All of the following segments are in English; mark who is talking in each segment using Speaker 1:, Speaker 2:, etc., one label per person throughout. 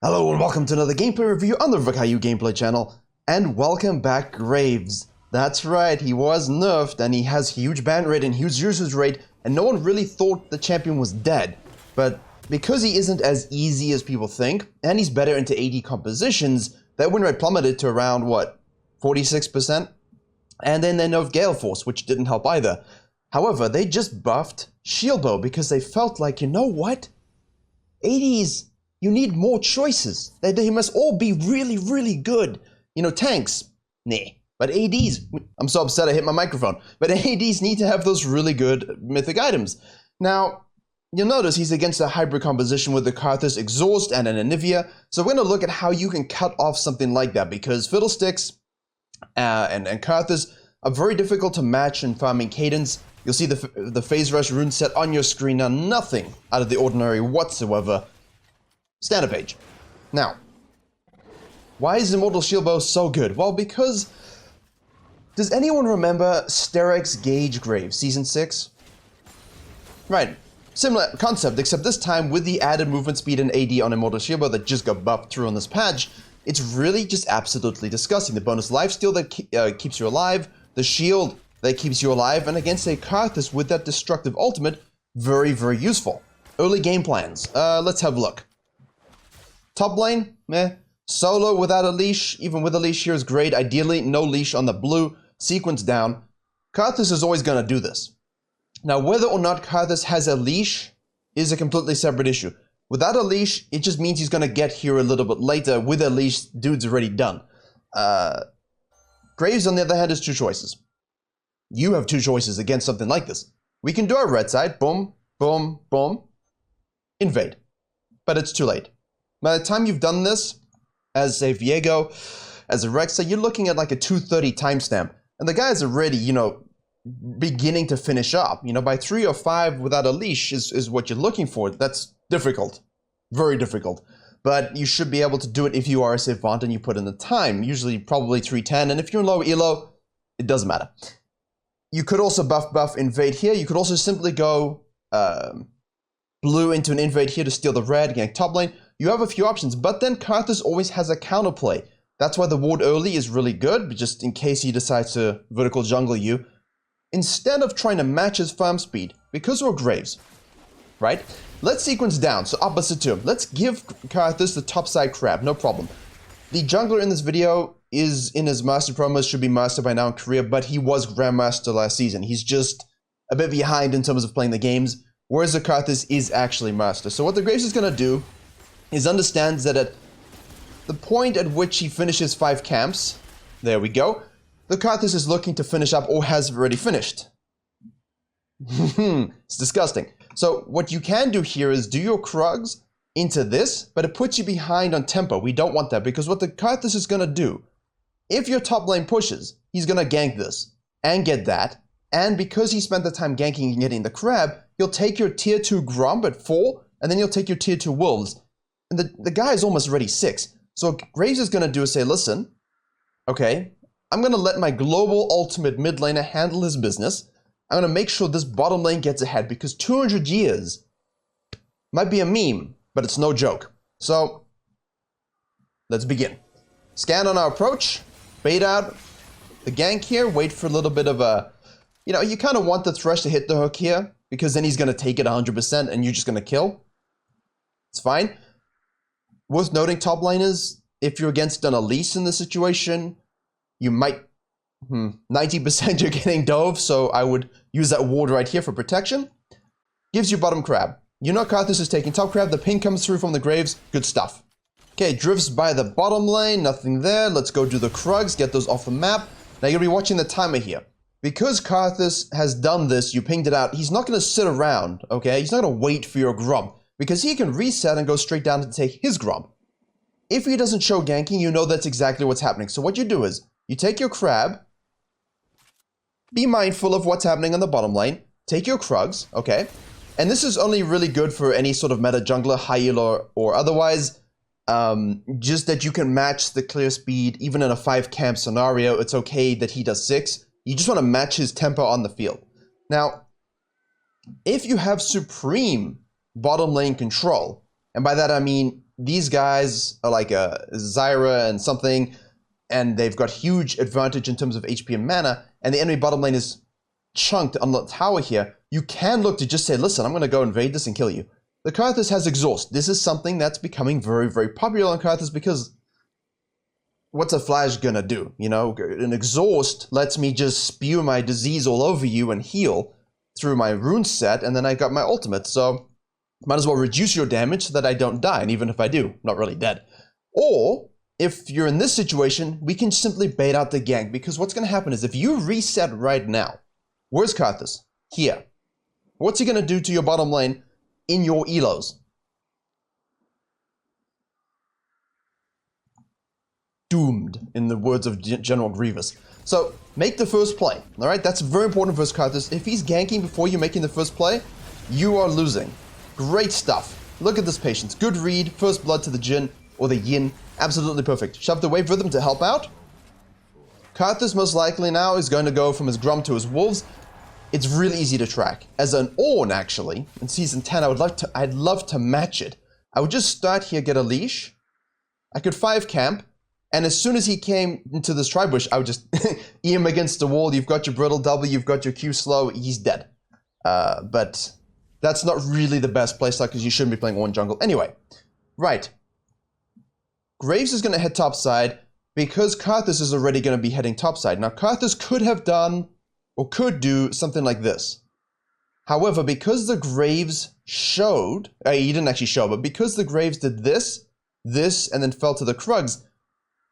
Speaker 1: Hello and welcome to another gameplay review on the Virkayu gameplay channel. And welcome back, Graves. That's right, he was nerfed and he has huge ban rate and huge usage rate, and no one really thought the champion was dead. But because he isn't as easy as people think, and he's better into AD compositions, that win rate plummeted to around, what, 46%? And then they nerfed Gale Force, which didn't help either. However, they just buffed Shield Bow because they felt like, you know what? ADs, you need more choices. They must all be really, really good. You know, tanks, nah. But ADs, I'm so upset I hit my microphone. But ADs need to have those really good mythic items. Now, you'll notice he's against a hybrid composition with the Karthus Exhaust and an Anivia. So we're going to look at how you can cut off something like that, because Fiddlesticks and Karthus are very difficult to match in farming cadence. You'll see the Phase Rush rune set on your screen now, nothing out of the ordinary whatsoever. Standard page. Now, why is Immortal Shield Bow so good? Well, because... Does anyone remember Sterak's Gauge Grave, Season 6? Right. Similar concept, except this time with the added movement speed and AD on Immortal Shield Bow that just got buffed through on this patch. It's really just absolutely disgusting. The bonus lifesteal that keeps you alive, the shield that keeps you alive, and against a Karthus with that destructive ultimate, very, very useful. Early game plans. Let's have a look. Top lane, meh. Solo without a leash, even with a leash here is great. Ideally, no leash on the blue. Sequence down. Karthus is always going to do this. Now, whether or not Karthus has a leash is a completely separate issue. Without a leash, it just means he's going to get here a little bit later. With a leash, dude's already done. Graves, on the other hand, has two choices. You have two choices against something like this. We can do our red side. Boom, boom, boom. Invade. But it's too late. By the time you've done this, as a Viego, as a Rexa, you're looking at like a 230 timestamp. And the guy's already, you know, beginning to finish up. You know, by 3 or 5 without a leash is what you're looking for. That's difficult. Very difficult. But you should be able to do it if you are a Savant and you put in the time. Usually probably 310. And if you're in low elo, it doesn't matter. You could also buff invade here. You could also simply go blue into an invade here to steal the red, gank top lane. You have a few options, but then Karthus always has a counterplay. That's why the ward early is really good, but just in case he decides to vertical jungle you. Instead of trying to match his farm speed, because we're Graves, right? Let's sequence down, so opposite to him. Let's give Karthus the topside crab, no problem. The jungler in this video is in his master promos, should be master by now in Korea, but he was Grandmaster last season. He's just a bit behind in terms of playing the games, whereas the Karthus is actually master. So what the Graves is going to do is understands that at the point at which he finishes 5 camps, there we go, the Karthus is looking to finish up or has already finished. It's disgusting. So what you can do here is do your Krugs into this, but it puts you behind on tempo. We don't want that, because what the Karthus is going to do, if your top lane pushes, he's going to gank this and get that, and because he spent the time ganking and getting the crab, you'll take your tier 2 Grump at 4, and then you'll take your tier 2 Wolves. And the guy is almost already 6. So what Graves is going to do is say, listen, okay, I'm going to let my global ultimate mid laner handle his business. I'm going to make sure this bottom lane gets ahead, because 200 years might be a meme, but it's no joke. So let's begin. Scan on our approach, bait out the gank here, wait for a little bit of a, you know, you kind of want the Thresh to hit the hook here, because then he's going to take it 100% and you're just going to kill. It's fine. Worth noting, top lane if you're against an Elise in this situation, you might, 90% you're getting dove, so I would use that ward right here for protection. Gives you bottom crab. You know Karthus is taking top crab, the ping comes through from the Graves, good stuff. Okay, drifts by the bottom lane, nothing there. Let's go do the Krugs, get those off the map. Now you'll be watching the timer here. Because Karthus has done this, you pinged it out, he's not going to sit around, okay? He's not going to wait for your Grump, because he can reset and go straight down to take his Grump. If he doesn't show ganking, you know that's exactly what's happening. So what you do is, you take your crab, be mindful of what's happening on the bottom lane, take your Krugs, okay? And this is only really good for any sort of meta jungler, high elo or otherwise, just that you can match the clear speed, even in a 5 camp scenario. It's okay that he does 6. You just want to match his tempo on the field. Now, if you have supreme bottom lane control, and by that I mean these guys are like a Zyra and something, and they've got huge advantage in terms of HP and mana, and the enemy bottom lane is chunked on the tower here, you can look to just say, listen, I'm going to go invade this and kill you. The Karthus has exhaust. This is something that's becoming very, very popular on Karthus because what's a flash going to do? You know, an exhaust lets me just spew my disease all over you and heal through my rune set, and then I got my ultimate, so might as well reduce your damage so that I don't die, and even if I do, I'm not really dead. Or, if you're in this situation, we can simply bait out the gank, because what's going to happen is if you reset right now, where's Karthus? Here. What's he going to do to your bottom lane in your elos? Doomed, in the words of General Grievous. So, make the first play, alright? That's very important for Karthus. If he's ganking before you're making the first play, you are losing. Great stuff. Look at this patience. Good read, first blood to the Jin, or the Yin. Absolutely perfect. Shove the wave rhythm to help out. Karthus most likely now is going to go from his Grum to his Wolves. It's really easy to track. As an Ornn, actually, in Season 10, I'd love to match it. I would just start here, get a leash. I could 5 camp, and as soon as he came into this tribush, I would just E him against the wall. You've got your brittle double, you've got your Q slow, he's dead. But that's not really the best playstyle because you shouldn't be playing Ornn jungle. Anyway, right. Graves is going to head topside because Karthus is already going to be heading topside. Now, Karthus could have done, or could do, something like this. However, because the Graves showed, he didn't actually show, but because the Graves did this, and then fell to the Krugs,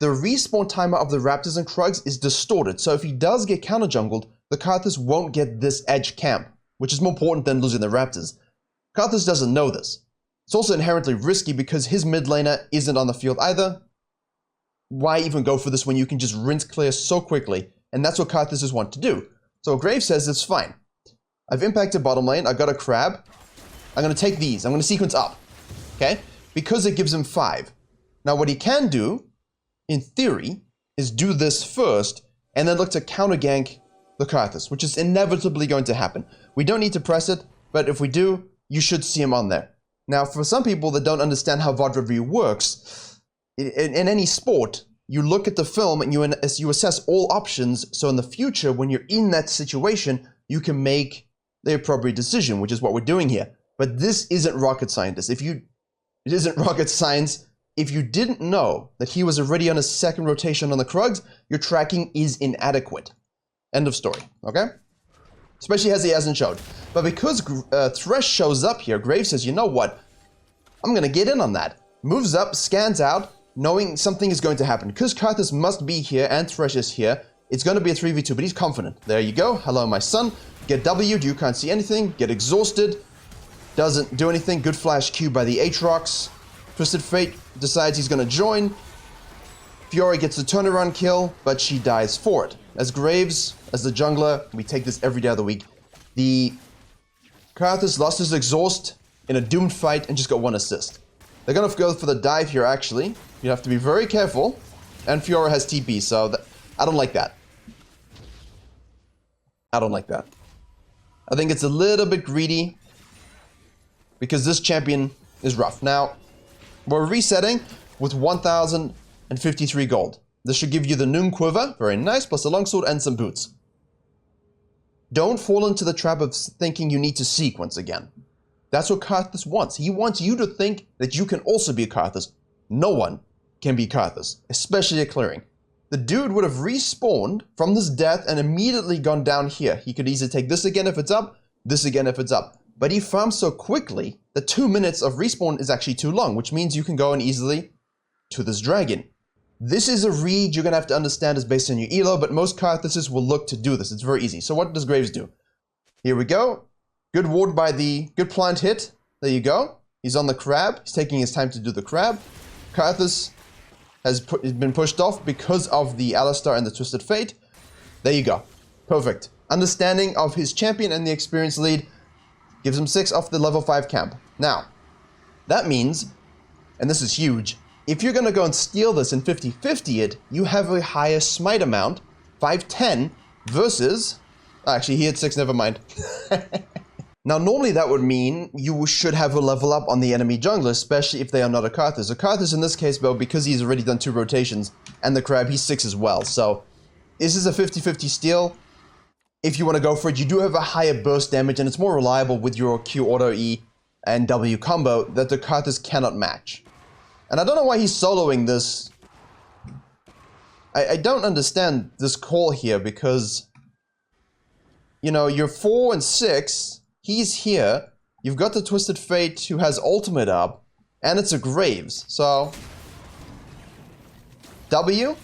Speaker 1: the respawn timer of the Raptors and Krugs is distorted. So if he does get counter-jungled, the Karthus won't get this edge camp, which is more important than losing the Raptors. Karthus doesn't know this. It's also inherently risky because his mid laner isn't on the field either. Why even go for this when you can just rinse clear so quickly? And that's what Karthus want to do. So Graves says it's fine. I've impacted bottom lane, I've got a crab. I'm going to take these, I'm going to sequence up. Okay? Because it gives him 5. Now what he can do, in theory, is do this first, and then look to counter gank the Karthus, which is inevitably going to happen. We don't need to press it, but if we do, you should see him on there. Now, for some people that don't understand how VOD review works, in any sport, you look at the film and you assess all options, so in the future, when you're in that situation, you can make the appropriate decision, which is what we're doing here. But this isn't rocket science. It isn't rocket science. If you didn't know that he was already on his second rotation on the Krugs, your tracking is inadequate. End of story, okay? Especially as he hasn't showed. But because Thresh shows up here, Graves says, you know what? I'm going to get in on that. Moves up, scans out, knowing something is going to happen. Because Karthus must be here and Thresh is here, it's going to be a 3v2, but he's confident. There you go. Hello, my son. Get W'd, you can't see anything. Get exhausted. Doesn't do anything. Good flash Q by the Aatrox. Twisted Fate decides he's going to join. Fiora gets a turnaround kill, but she dies for it. As Graves, as the jungler, we take this every day of the week. The Karthus lost his exhaust in a doomed fight and just got 1 assist. They're going to go for the dive here, actually. You have to be very careful. And Fiora has TP, so I don't like that. I don't like that. I think it's a little bit greedy because this champion is rough. Now, we're resetting with 1,053 gold. This should give you the Noon Quiver, very nice, plus a longsword and some boots. Don't fall into the trap of thinking you need to sequence again. That's what Karthus wants. He wants you to think that you can also be a Karthus. No one can be Karthus, especially at clearing. The dude would have respawned from this death and immediately gone down here. He could easily take this again if it's up, this again if it's up. But he farms so quickly that 2 minutes of respawn is actually too long, which means you can go in easily to this dragon. This is a read you're going to have to understand is based on your elo, but most Karthuses will look to do this. It's very easy. So what does Graves do? Here we go. Good ward by the good plant hit. There you go. He's on the crab. He's taking his time to do the crab. Karthus has been pushed off because of the Alistar and the Twisted Fate. There you go. Perfect. Understanding of his champion and the experience lead gives him 6 off the level 5 camp. Now, that means, and this is huge, if you're going to go and steal this and 50-50 it, you have a higher smite amount, 510, versus... Actually, he had 6, never mind. Now, normally that would mean you should have a level up on the enemy jungler, especially if they are not a Karthus. A Karthus in this case, though, because he's already done 2 rotations, and the crab, he's 6 as well. So, this is a 50-50 steal. If you want to go for it, you do have a higher burst damage, and it's more reliable with your Q auto E and W combo that the Karthus cannot match. And I don't know why he's soloing this. I don't understand this call here, because, you know, you're 4 and 6... He's here, you've got the Twisted Fate who has ultimate up, and it's a Graves, so... W?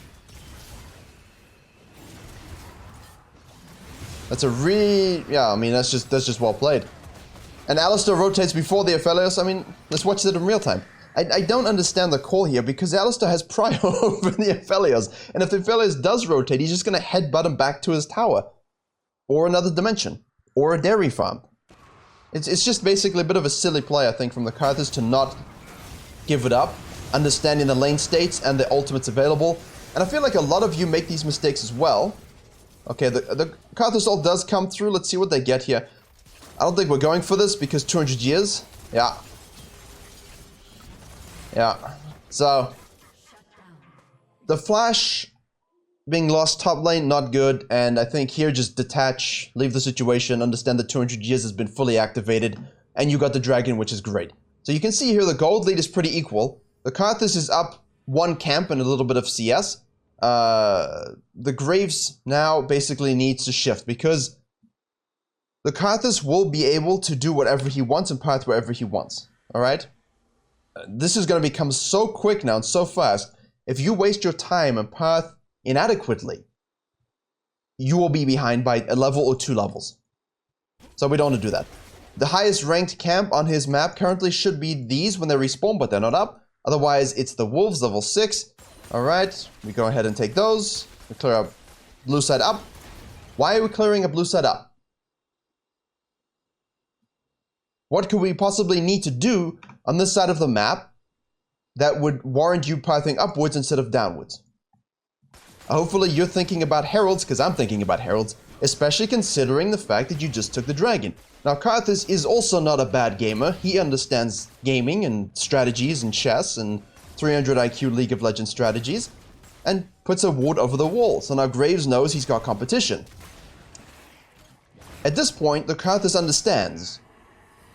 Speaker 1: That's a yeah, I mean, that's just well played. And Alistar rotates before the Aphelios. I mean, let's watch it in real time. I don't understand the call here, because Alistar has prior over the Aphelios, and if the Aphelios does rotate, he's just gonna headbutt him back to his tower. Or another dimension. Or a dairy farm. It's just basically a bit of a silly play, I think, from the Karthus to not give it up, understanding the lane states and the ultimates available. And I feel like a lot of you make these mistakes as well. Okay, the Karthus ult does come through. Let's see what they get here. I don't think we're going for this because 200 years. Yeah. Yeah. So, the flash being lost top lane, not good, and I think here just detach, leave the situation, understand that 200 years has been fully activated, and you got the dragon, which is great. So you can see here the gold lead is pretty equal. The Karthus is up 1 camp and a little bit of CS. The Graves now basically needs to shift, because the Karthus will be able to do whatever he wants and path wherever he wants. Alright? This is going to become so quick now and so fast. If you waste your time and path inadequately, you will be behind by a level or 2 levels. So we don't want to do that. The highest ranked camp on his map currently should be these when they respawn, but they're not up. Otherwise, it's the Wolves, level 6. Alright, we go ahead and take those. We clear up blue side up. Why are we clearing a blue side up? What could we possibly need to do on this side of the map that would warrant you pathing upwards instead of downwards? Hopefully you're thinking about heralds, because I'm thinking about heralds, especially considering the fact that you just took the dragon. Now, Karthus is also not a bad gamer. He understands gaming and strategies and chess and 300 IQ League of Legends strategies, and puts a ward over the wall. So now Graves knows he's got competition. At this point, the Karthus understands.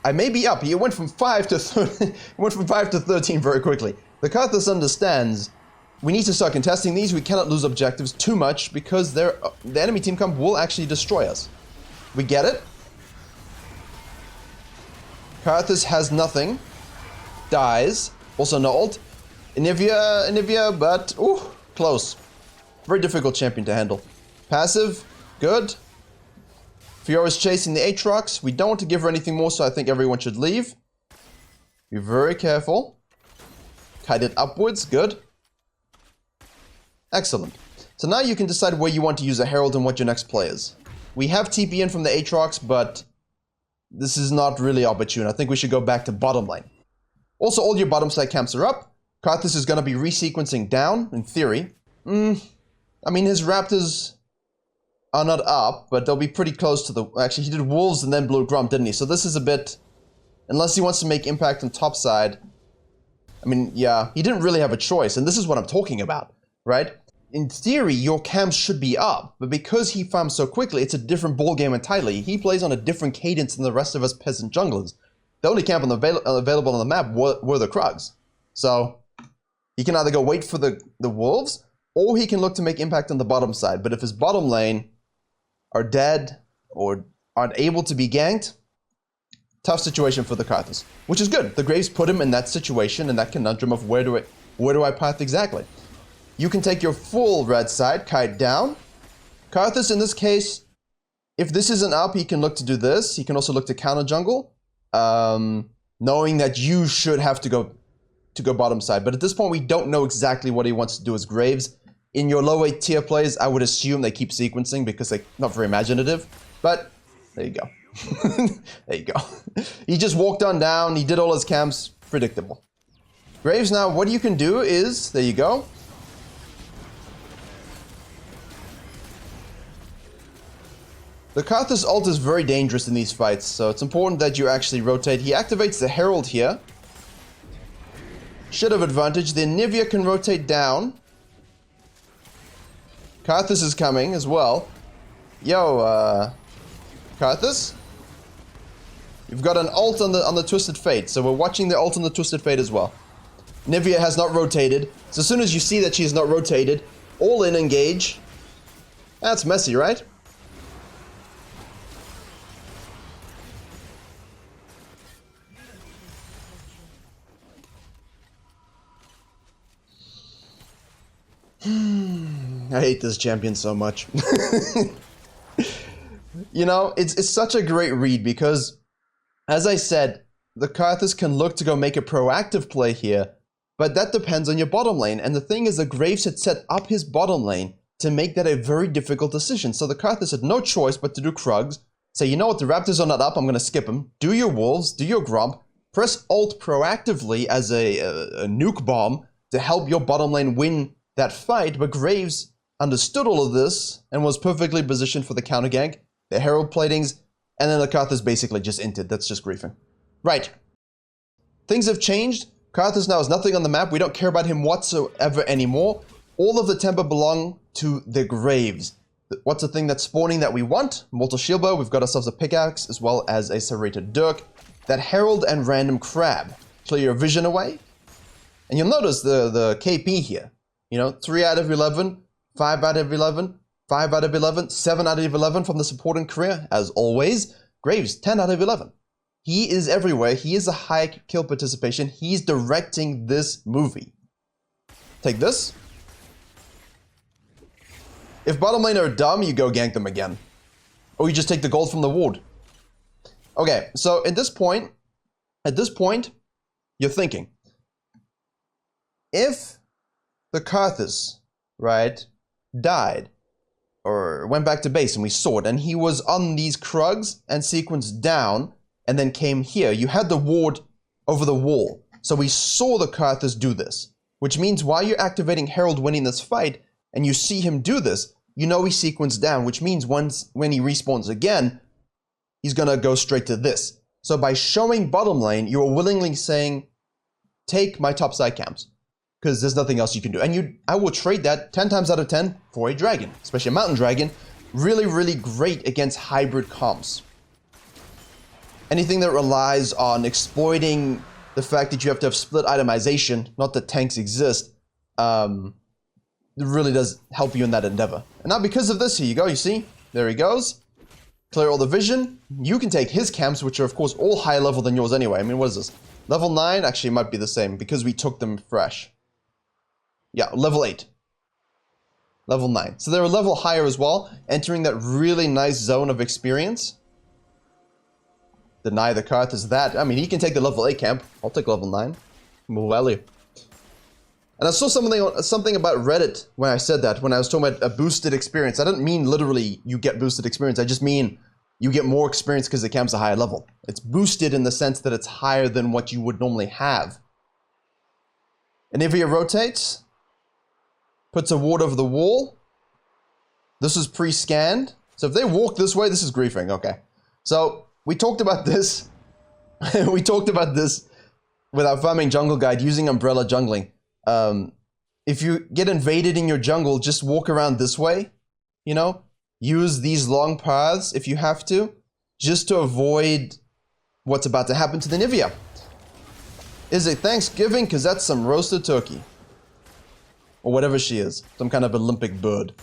Speaker 1: I may be up. He went from 5 to 13 very quickly. The Karthus understands. We need to start contesting these. We cannot lose objectives too much, because the enemy team comp will actually destroy us. We get it. Karthus has nothing. Dies. Also no ult. Anivia, but ooh, close. Very difficult champion to handle. Passive, good. Fiora's chasing the Aatrox. We don't want to give her anything more, so I think everyone should leave. Be very careful. Kite it upwards, good. Excellent. So now you can decide where you want to use a herald and what your next play is. We have TP in from the Aatrox, but this is not really opportune. I think we should go back to bottom lane. Also, all your bottom side camps are up. Karthus is going to be resequencing down, in theory. I mean, his Raptors are not up, but they'll be pretty close to the... Actually, he did Wolves and then Blue Grump, didn't he? So this is a bit... Unless he wants to make impact on top side. I mean, yeah, he didn't really have a choice, and this is what I'm talking about, right? In theory, your camps should be up, but because he farms so quickly, it's a different ball game entirely. He plays on a different cadence than the rest of us peasant junglers. The only camp on the available on the map were the Krugs. So, he can either go wait for the Wolves, or he can look to make impact on the bottom side. But if his bottom lane are dead, or aren't able to be ganked, tough situation for the Karthus. Which is good. The Graves put him in that situation, in that conundrum of where do I path exactly? You can take your full red side, kite down. Karthus, in this case, if this isn't up, he can look to do this. He can also look to counter jungle, knowing that you should have to go bottom side. But at this point, we don't know exactly what he wants to do as Graves. In your low tier plays, I would assume they keep sequencing because they're not very imaginative. But there you go. There you go. He just walked on down. He did all his camps. Predictable. Graves, now what you can do is, there you go. The Karthus ult is very dangerous in these fights, so it's important that you actually rotate. He activates the herald here. Should have advantage. Then Nivea can rotate down. Karthus is coming as well. Yo, Karthus? You've got an ult on the Twisted Fate, so we're watching the ult on the Twisted Fate as well. Nivea has not rotated, so as soon as you see that she's not rotated, all in engage. That's messy, right? I hate this champion so much. You know, it's such a great read because, as I said, the Karthus can look to go make a proactive play here, but that depends on your bottom lane. And the thing is that Graves had set up his bottom lane to make that a very difficult decision. So the Karthus had no choice but to do Krugs, say, you know what, the Raptors are not up, I'm going to skip them. Do your Wolves, do your Gromp, press ult proactively as a nuke bomb to help your bottom lane win that fight. But Graves understood all of this and was perfectly positioned for the counter gank, the herald platings, and then the Karthus basically just inted. That's just griefing. Right. Things have changed. Karthus now has nothing on the map. We don't care about him whatsoever anymore. All of the tempo belong to the Graves. What's the thing that's spawning that we want? Mortal Shield Bow. We've got ourselves a pickaxe as well as a serrated dirk. That herald and random crab. Clear your vision away. And you'll notice the KP here. You know, 3 out of 11, 5 out of 11, 5 out of 11, 7 out of 11 from the supporting career. As always, Graves, 10 out of 11. He is everywhere. He is a high kill participation. He's directing this movie. Take this. If bottom lane are dumb, you go gank them again. Or you just take the gold from the ward. Okay, so at this point, you're thinking, if the Karthus, right, died, or went back to base and we saw it, and he was on these Krugs and sequenced down, and then came here, you had the ward over the wall. So we saw the Karthus do this, which means while you're activating Herald winning this fight, and you see him do this, you know he sequenced down, which means when he respawns again, he's gonna go straight to this. So by showing bottom lane, you are willingly saying, take my top side camps, because there's nothing else you can do. And I will trade that 10 times out of 10 for a dragon, especially a mountain dragon. Really, really great against hybrid comps. Anything that relies on exploiting the fact that you have to have split itemization, not that tanks exist, it really does help you in that endeavor. And now because of this, here you go, you see? There he goes. Clear all the vision. You can take his camps, which are of course all higher level than yours anyway. I mean, what is this? Level 9 actually might be the same because we took them fresh. Yeah, level 8. Level 9. So they're a level higher as well, entering that really nice zone of experience. Deny the Karthus that. I mean, he can take the level 8 camp. I'll take level 9. More value. And I saw something about Reddit when I said that, when I was talking about a boosted experience. I didn't mean literally you get boosted experience. I just mean you get more experience because the camp's a higher level. It's boosted in the sense that it's higher than what you would normally have. And if he rotates, puts a ward over the wall. This is pre-scanned. So if they walk this way, this is griefing. Okay. So we talked about this. We talked about this with our farming jungle guide using umbrella jungling. If you get invaded in your jungle, just walk around this way, you know, use these long paths if you have to, just to avoid what's about to happen to the Nivea. Is it Thanksgiving? Because that's some roasted turkey. Or whatever she is. Some kind of Olympic bird.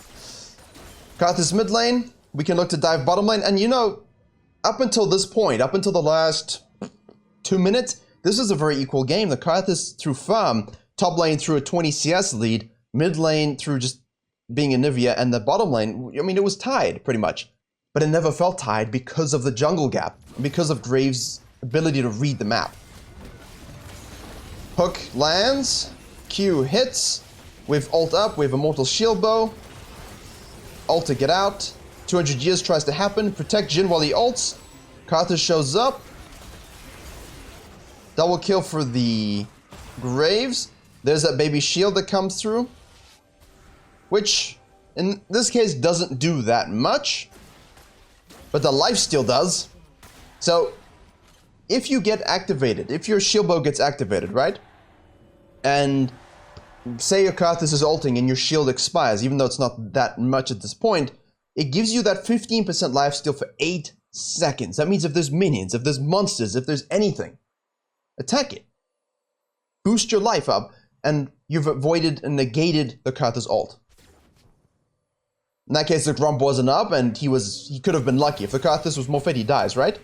Speaker 1: Karthus mid lane. We can look to dive bottom lane. And you know, up until this point, up until the last 2 minutes, this is a very equal game. The Karthus through farm, top lane through a 20 CS lead, mid lane through just being a Nivea, and the bottom lane, I mean, it was tied pretty much. But it never felt tied because of the jungle gap, because of Graves' ability to read the map. Hook lands, Q hits, we've ult up, we have a Mortal Shield Bow, ult to get out, 200 years tries to happen, protect Jhin while he ults, Karthus shows up, double kill for the Graves, there's that baby shield that comes through, which in this case doesn't do that much, but the lifesteal does. So if you get activated, if your shield bow gets activated, right? And say your Karthus is ulting and your shield expires, even though it's not that much at this point, it gives you that 15% lifesteal for 8 seconds. That means if there's minions, if there's monsters, if there's anything, attack it. Boost your life up, and you've avoided and negated the Karthus ult. In that case, the Grump wasn't up, and he could have been lucky. If the Karthus was more fit, he dies, right?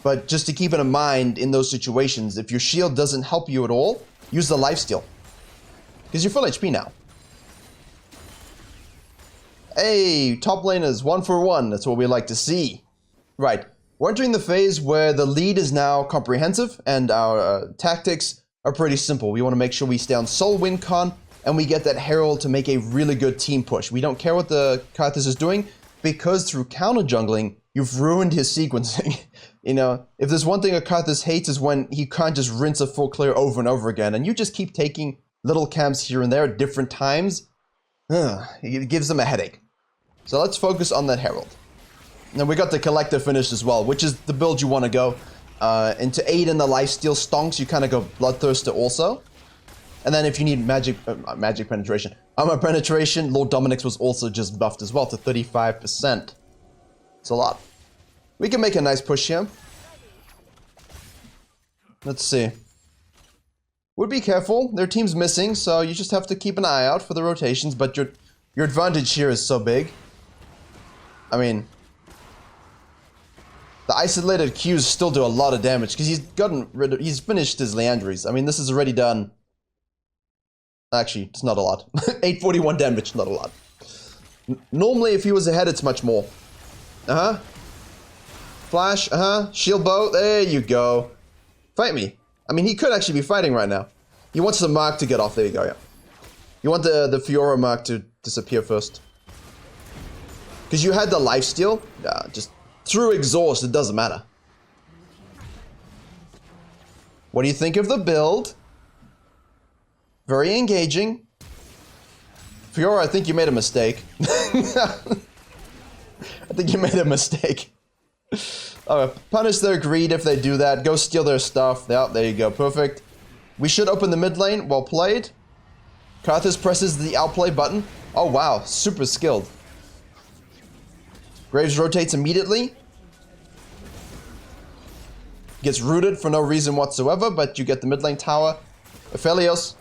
Speaker 1: But just to keep it in mind in those situations, if your shield doesn't help you at all, use the lifesteal. Because you're full HP now. Hey, top lane is 1 for 1. That's what we like to see. Right. We're entering the phase where the lead is now comprehensive, and our tactics are pretty simple. We want to make sure we stay on Soul Win Con, and we get that Herald to make a really good team push. We don't care what the Karthus is doing, because through counter jungling, you've ruined his sequencing. You know, if there's one thing a Karthus hates is when he can't just rinse a full clear over and over again, and you just keep taking little camps here and there at different times. It gives them a headache. So let's focus on that Herald. And we got the Collector finish as well, which is the build you want to go. And to aid in the lifesteal stonks, you kind of go Bloodthirster also. And then if you need magic penetration, armor penetration, Lord Dominic's was also just buffed as well to 35%. It's a lot. We can make a nice push here. Let's see. Would be careful. Their team's missing, so you just have to keep an eye out for the rotations. But your advantage here is so big. I mean, the isolated Qs still do a lot of damage because he's finished his Leandries. I mean, this is already done. Actually, it's not a lot. 841 damage, not a lot. Normally, if he was ahead, it's much more. Flash, shield bow, there you go. Fight me. I mean, he could actually be fighting right now. He wants the mark to get off, there you go, yeah. You want the Fiora mark to disappear first. Because you had the lifesteal, just through exhaust, it doesn't matter. What do you think of the build? Very engaging. Fiora, I think you made a mistake. I think you made a mistake. Punish their greed if they do that. Go steal their stuff. Yeah, there you go. Perfect. We should open the mid lane. Well played. Karthus presses the outplay button. Oh, wow. Super skilled. Graves rotates immediately. Gets rooted for no reason whatsoever, but you get the mid lane tower. Aphelios.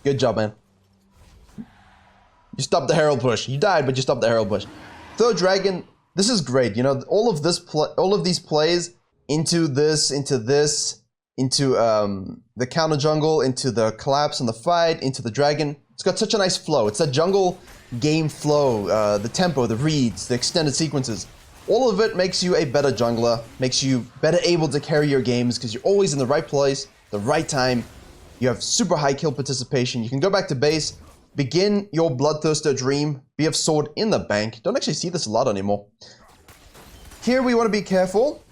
Speaker 1: Good job, man. You stopped the Herald push. You died, but you stopped the Herald push. Third Dragon, this is great. You know, all of these plays into this, into the counter jungle, into the collapse and the fight, into the dragon. It's got such a nice flow. It's that jungle game flow, the tempo, the reads, the extended sequences. All of it makes you a better jungler, makes you better able to carry your games because you're always in the right place, the right time. You have super high kill participation. You can go back to base, begin your Bloodthirster dream, be of sword in the bank. Don't actually see this a lot anymore. Here we want to be careful.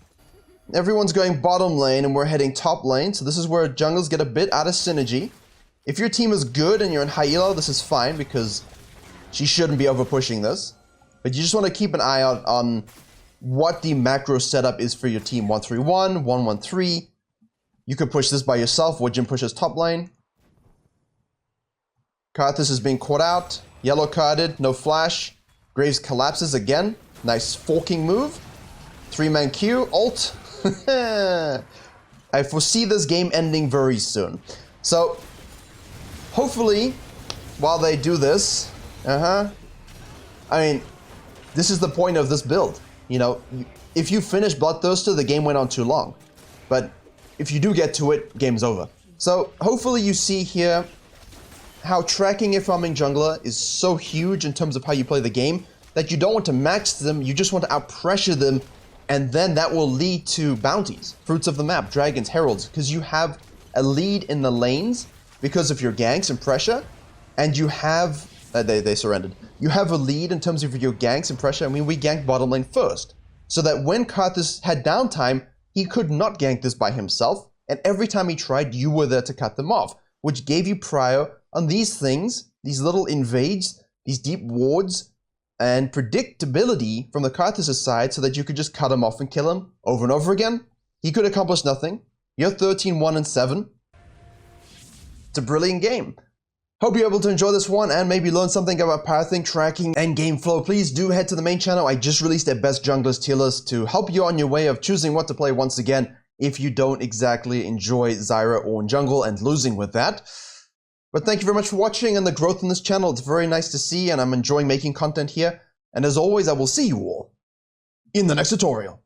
Speaker 1: Everyone's going bottom lane and we're heading top lane. So this is where jungles get a bit out of synergy. If your team is good and you're in high elo, this is fine because she shouldn't be over pushing this. But you just want to keep an eye out on what the macro setup is for your team. 1-3-1, 1-1-3. You could push this by yourself. Woodjin pushes top lane. Karthus is being caught out. Yellow carded, no flash. Graves collapses again. Nice forking move. 3-man Q, ult. I foresee this game ending very soon. So, hopefully, while they do this, I mean, this is the point of this build. You know, if you finish Bloodthirster, the game went on too long. But if you do get to it, game's over. So, hopefully you see here how tracking a farming jungler is so huge in terms of how you play the game that you don't want to max them, you just want to out-pressure them, and then that will lead to bounties, fruits of the map, dragons, heralds, because you have a lead in the lanes because of your ganks and pressure, and you have, they surrendered. You have a lead in terms of your ganks and pressure. I mean, we ganked bottom lane first, so that when Karthus had downtime, he could not gank this by himself, and every time he tried, you were there to cut them off. which gave you prio on these things, these little invades, these deep wards, and predictability from the Karthus' side so that you could just cut him off and kill him over and over again. He could accomplish nothing. You're 13, 1, and 7. It's a brilliant game. Hope you're able to enjoy this one and maybe learn something about pathing, tracking, and game flow. Please do head to the main channel. I just released a best junglers tier list to help you on your way of choosing what to play once again if you don't exactly enjoy Zyra or jungle and losing with that. But thank you very much for watching and the growth in this channel. It's very nice to see and I'm enjoying making content here. And as always, I will see you all in the next tutorial.